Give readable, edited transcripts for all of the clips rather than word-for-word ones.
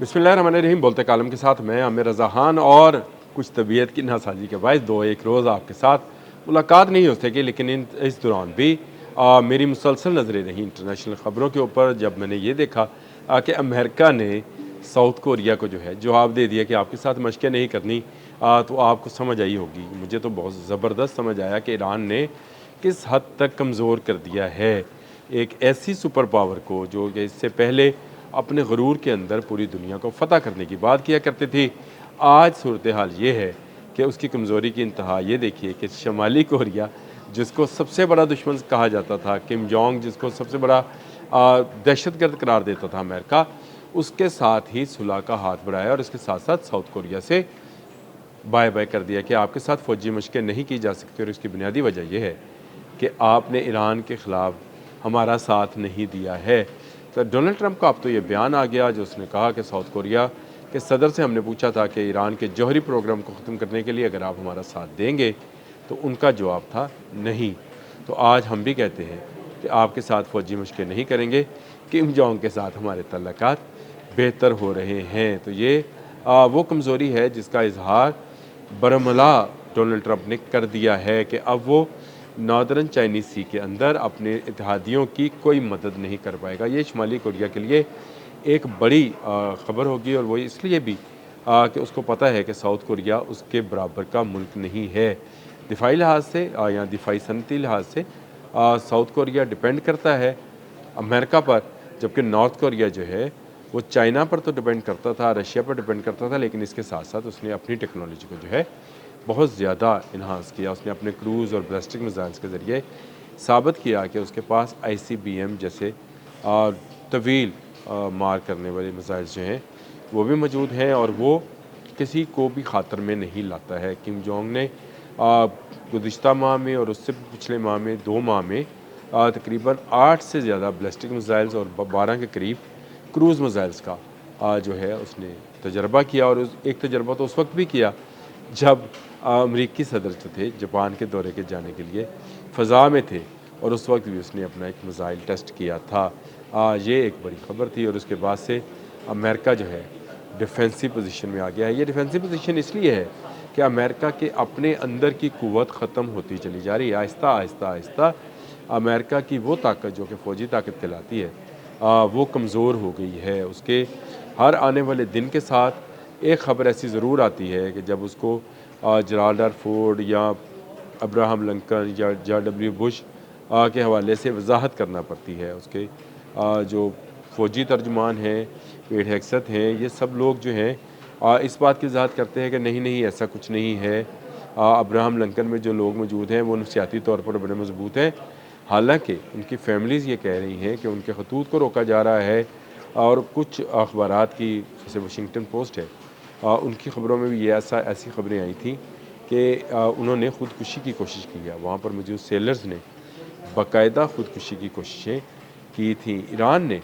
बिस्मिल्लाहिर्रहमानिर्रहीम। बोलते कालम के साथ मैं आमिर रज़ा खान, और कुछ तबीयत की नासाजी के बायस दो एक रोज़ आपके साथ मुलाकात नहीं हो सकी, लेकिन इस दौरान भी मेरी मुसलसल नज़रें रहीं इंटरनेशनल ख़बरों के ऊपर। जब मैंने ये देखा कि अमेरिका ने साउथ कोरिया को जो है जवाब दे दिया कि आपके साथ मशक़ें नहीं करनी, तो आपको समझ आई होगी, मुझे तो बहुत ज़बरदस्त समझ आया कि ईरान ने किस हद तक कमज़ोर कर दिया है एक ऐसी सुपर पावर को, जो कि इससे पहले अपने गुरूर के अंदर पूरी दुनिया को फ़तह करने की बात किया करती थी। आज सूरत हाल ये है कि उसकी कमज़ोरी की इंतहा ये देखिए कि शमाली कोरिया, जिसको सबसे बड़ा दुश्मन कहा जाता था, किम जोंग जिसको सबसे बड़ा दहशतगर्द करार देता था अमेरिका, उसके साथ ही सुलह का हाथ बढ़ाया और इसके साथ साथ साउथ कोरिया से बाय बाय कर दिया कि आपके साथ फ़ौजी मशक़ें नहीं की जा सकती। और इसकी बुनियादी वजह यह है कि आपने ईरान के ख़िलाफ़ हमारा साथ नहीं दिया है। तो डोनाल्ड ट्रंप का अब तो ये बयान आ गया, जो उसने कहा कि साउथ कोरिया के सदर से हमने पूछा था कि ईरान के जौहरी प्रोग्राम को ख़त्म करने के लिए अगर आप हमारा साथ देंगे, तो उनका जवाब था नहीं। तो आज हम भी कहते हैं कि आपके साथ फ़ौजी मशक़ें नहीं करेंगे। किम जोंग के साथ हमारे तल्लुकात बेहतर हो रहे हैं। तो ये वो कमज़ोरी है जिसका इजहार बरमला डोनाल्ड ट्रंप ने कर दिया है कि अब वो नॉर्दर्न चाइनीज़ सी के अंदर अपने इत्तेहादियों की कोई मदद नहीं कर पाएगा। ये शुमाली कोरिया के लिए एक बड़ी ख़बर होगी, और वो इसलिए भी कि उसको पता है कि साउथ कोरिया उसके बराबर का मुल्क नहीं है। दिफाई लिहाज से या दिफाई सनती लिहाज से साउथ कोरिया डिपेंड करता है अमेरिका पर, जबकि नॉर्थ कोरिया जो है वो चाइना पर तो डिपेंड करता था, रशिया पर डिपेंड करता था, लेकिन इसके साथ साथ उसने अपनी टेक्नोलॉजी को जो है बहुत ज़्यादा इन्हांस किया। उसने अपने क्रूज़ और बैलिस्टिक मिसाइल्स के ज़रिए साबित किया कि उसके पास ICBM जैसे तवील मार करने वाले मिसाइल्स जो हैं वो भी मौजूद हैं, और वो किसी को भी ख़ातर में नहीं लाता है। किम जोंग ने गुज़िश्ता माह में और उससे पिछले माह में 2 माह में तकरीबन 8 से ज़्यादा बैलिस्टिक मिसाइल्स और 12 के करीब क्रूज़ मिसाइल्स का जो है उसने तजर्बा किया। और एक तजर्बा तो उस वक्त भी किया जब अमरीकी सदर जो थे जापान के दौरे के जाने के लिए फ़ज़ा में थे, और उस वक्त भी उसने अपना एक मिसाइल टेस्ट किया था। ये एक बड़ी ख़बर थी, और उसके बाद से अमेरिका जो है डिफेंसिव पोजीशन में आ गया है। ये डिफेंसिव पोजीशन इसलिए है कि अमेरिका के अपने अंदर की क़ुव्वत ख़त्म होती चली जा रही है। आहिस्ता आहिस्ता आहिस्ता अमेरिका की वो ताकत जो कि फ़ौजी ताकत कहलाती है, वो कमज़ोर हो गई है। उसके हर आने वाले दिन के साथ एक ख़बर ऐसी ज़रूर आती है कि जब उसको जराल्ड फोर्ड या अब्राहम लिंकन या जॉर्ज डब्ल्यू बुश के हवाले से वजाहत करना पड़ती है। उसके जो फ़ौजी तर्जुमान हैं, पेट हेक्सत हैं, ये सब लोग जो हैं इस बात की वजाहत करते हैं कि नहीं नहीं ऐसा कुछ नहीं है। अब्राहम लिंकन में जो लोग मौजूद हैं वो नफसियाती तौर पर बड़े मजबूत हैं, हालांकि उनकी फैमिलीज़ ये कह रही हैं कि उनके खतूत को रोका जा रहा है। और कुछ अखबारात की, जैसे वाशिंगटन पोस्ट है, उनकी ख़बरों में भी ये ऐसी ख़बरें आई थी कि उन्होंने ख़ुदकुशी की कोशिश की है। वहाँ पर मौजूद सेलर्स ने बाकायदा ख़ुदकुशी की कोशिशें की थी। ईरान ने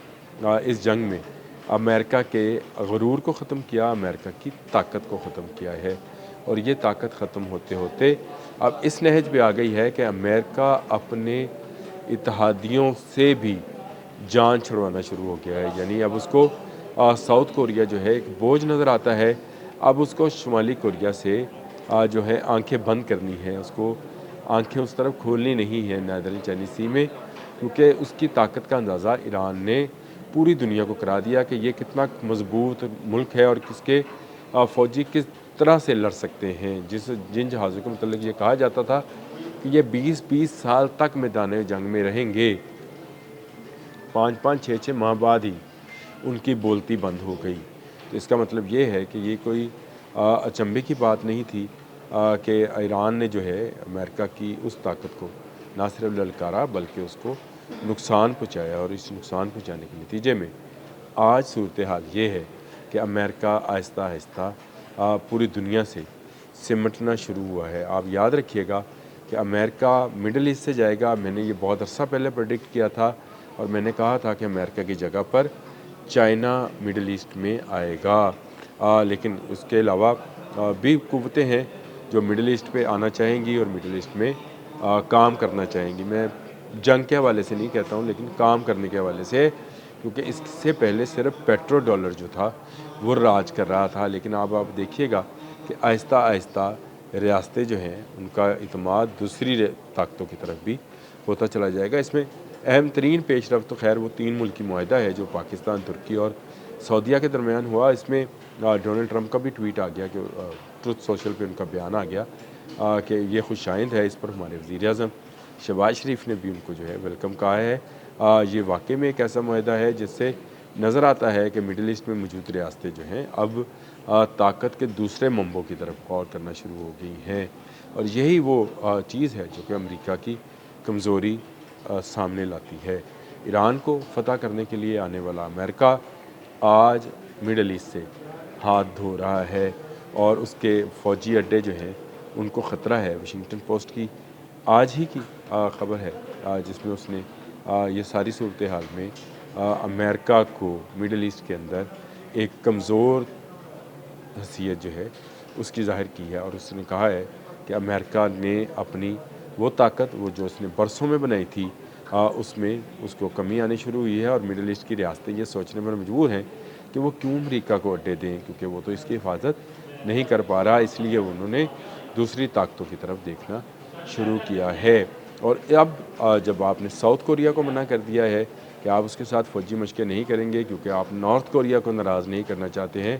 इस जंग में अमेरिका के गुरूर को ख़त्म किया, अमेरिका की ताकत को ख़त्म किया है, और ये ताकत ख़त्म होते होते अब इस नहज पे आ गई है कि अमेरिका अपने इत्तेहादियों से भी जान छुड़वाना शुरू हो गया है। यानी अब उसको साउथ कोरिया जो है एक बोझ नज़र आता है। अब उसको शुमाली कोरिया से जो है आंखें बंद करनी है, उसको आंखें उस तरफ खोलनी नहीं है नॉर्दर्न चाइनीज़ सी में, क्योंकि उसकी ताकत का अंदाज़ा ईरान ने पूरी दुनिया को करा दिया कि ये कितना मजबूत मुल्क है और किसके फ़ौजी किस तरह से लड़ सकते हैं। जिन जहाज़ों के मतलब ये कहा जाता था कि ये 20-20 साल तक मैदान जंग में रहेंगे, 5-5 6-6 माह बाद ही उनकी बोलती बंद हो गई। तो इसका मतलब ये है कि ये कोई अचंभे की बात नहीं थी कि ईरान ने जो है अमेरिका की उस ताकत को ना सिर्फ ललकारा बल्कि उसको नुकसान पहुँचाया। और इस नुकसान पहुँचाने के नतीजे में आज सूरत हाल ये है कि अमेरिका आहिस्ता आहिस्ता पूरी दुनिया से सिमटना शुरू हुआ है। आप याद रखिएगा कि अमेरिका मिडल ईस्ट से जाएगा। मैंने ये बहुत अरसा पहले प्रेडिक्ट किया था, और मैंने कहा था कि अमेरिका की जगह पर चाइना मिडल ईस्ट में आएगा। लेकिन उसके अलावा भी कुव्वतें हैं जो मिडल ईस्ट पे आना चाहेंगी और मिडल ईस्ट में काम करना चाहेंगी। मैं जंग के हवाले से नहीं कहता हूँ, लेकिन काम करने के हवाले से, क्योंकि इससे पहले सिर्फ पेट्रो डॉलर जो था وہ راج کر رہا تھا، لیکن اب آپ دیکھیے گا کہ آہستہ آہستہ ریاستیں جو ہیں ان کا اعتماد دوسری طاقتوں کی طرف بھی ہوتا چلا جائے گا۔ اس میں اہم ترین پیش رفت تو خیر وہ 3 ملکی معاہدہ ہے جو پاکستان، ترکی اور سعودیہ کے درمیان ہوا۔ اس میں ڈونلڈ ٹرمپ کا بھی ٹویٹ آ گیا کہ ٹروتھ سوشل پہ ان کا بیان آ گیا کہ یہ خوش آئند ہے۔ اس پر ہمارے وزیر اعظم شہباز شریف نے بھی ان کو جو ہے ویلکم کہا ہے۔ یہ واقعی میں ایک ایسا معاہدہ ہے جس سے نظر آتا ہے کہ مڈل ایسٹ میں موجود ریاستیں جو ہیں اب طاقت کے دوسرے منبعوں کی طرف غور کرنا شروع ہو گئی ہیں، اور یہی وہ چیز ہے جو کہ امریکہ کی کمزوری سامنے لاتی ہے۔ ایران کو فتح کرنے کے لیے آنے والا امریکہ آج مڈل ایسٹ سے ہاتھ دھو رہا ہے، اور اس کے فوجی اڈے جو ہیں ان کو خطرہ ہے۔ واشنگٹن پوسٹ کی آج ہی کی خبر ہے جس میں اس نے یہ ساری صورتحال میں امریکہ کو مڈل ایسٹ کے اندر ایک کمزور حیثیت جو ہے اس کی ظاہر کی ہے، اور اس نے کہا ہے کہ امریکہ نے اپنی وہ طاقت وہ جو اس نے برسوں میں بنائی تھی اس میں اس کو کمی آنی شروع ہوئی ہے، اور مڈل ایسٹ کی ریاستیں یہ سوچنے پر مجبور ہیں کہ وہ کیوں امریکہ کو اڈے دیں، کیونکہ وہ تو اس کی حفاظت نہیں کر پا رہا، اس لیے انہوں نے دوسری طاقتوں کی طرف دیکھنا شروع کیا ہے۔ اور اب جب آپ نے ساؤتھ کوریا کو منع کر دیا ہے کہ آپ اس کے ساتھ فوجی مشقیں نہیں کریں گے کیونکہ آپ نارتھ کوریا کو ناراض نہیں کرنا چاہتے ہیں،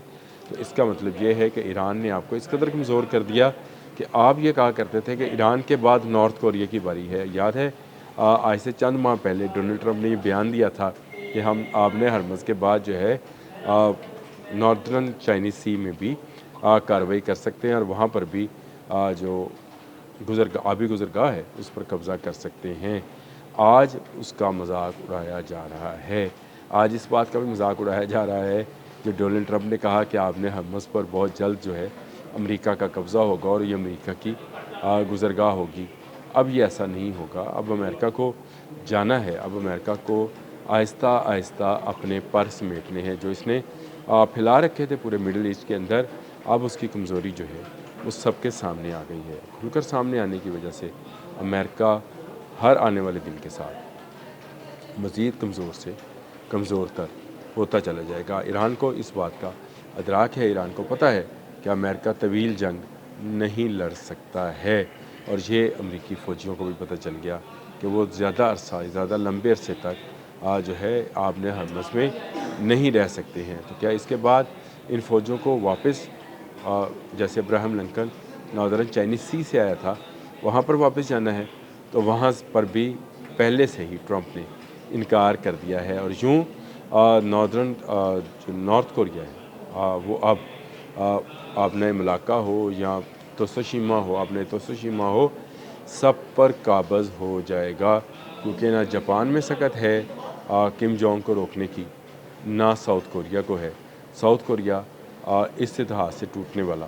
تو اس کا مطلب یہ ہے کہ ایران نے آپ کو اس قدر کمزور کر دیا کہ آپ یہ کہا کرتے تھے کہ ایران کے بعد نارتھ کوریا کی باری ہے۔ یاد ہے آج سے چند ماہ پہلے ڈونلڈ ٹرمپ نے یہ بیان دیا تھا کہ ہم آب ہرمز کے بعد جو ہے ناردرن چائنیز سی میں بھی کارروائی کر سکتے ہیں، اور وہاں پر بھی جو آبی گزرگاہ ہے اس پر قبضہ کر سکتے ہیں۔ آج اس کا مذاق اڑایا جا رہا ہے، آج اس بات کا بھی مذاق اڑایا جا رہا ہے جو ڈونلڈ ٹرمپ نے کہا کہ آب ہرمز پر بہت جلد جو ہے امریکہ کا قبضہ ہوگا اور یہ امریکہ کی گزرگاہ ہوگی۔ اب یہ ایسا نہیں ہوگا، اب امریکہ کو جانا ہے، اب امریکہ کو آہستہ آہستہ اپنے پر سمیٹنے ہیں جو اس نے پھیلا رکھے تھے پورے مڈل ایسٹ کے اندر۔ اب اس کی کمزوری جو ہے وہ سب کے سامنے آ گئی ہے، کھل کر سامنے آنے کی وجہ سے امریکہ ہر آنے والے دن کے ساتھ مزید کمزور سے کمزور تر ہوتا چلا جائے گا۔ ایران کو اس بات کا ادراک ہے، ایران کو پتہ ہے کہ امریکہ طویل جنگ نہیں لڑ سکتا ہے، اور یہ امریکی فوجیوں کو بھی پتہ چل گیا کہ وہ زیادہ لمبے عرصے تک جو ہے آب ہرمز میں نہیں رہ سکتے ہیں۔ تو کیا اس کے بعد ان فوجوں کو واپس جیسے ابراہم لنکن ناردرن چائنیز سی سے آیا تھا وہاں پر واپس جانا ہے؟ تو وہاں پر بھی پہلے سے ہی ٹرمپ نے انکار کر دیا ہے، اور یوں جو نارتھ کوریا ہے وہ اب آبنائے ملاقہ ہو یا توسوشیما ہو سب پر قابض ہو جائے گا، کیونکہ نہ جاپان میں سکت ہے کم جونگ کو روکنے کی، نہ ساؤتھ کوریا کو ہے۔ ساؤتھ کوریا اس اتحاد سے ٹوٹنے والا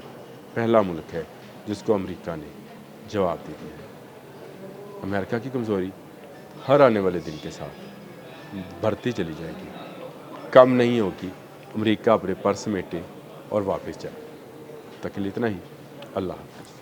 پہلا ملک ہے جس کو امریکہ نے جواب دے دیا ہے۔ امریکہ کی کمزوری ہر آنے والے دن کے ساتھ بڑھتی چلی جائے گی، کم نہیں ہوگی۔ امریکہ اپنے پر سمیٹے اور واپس جائے۔ تک کے لیے اتنا ہی۔ اللہ حافظ۔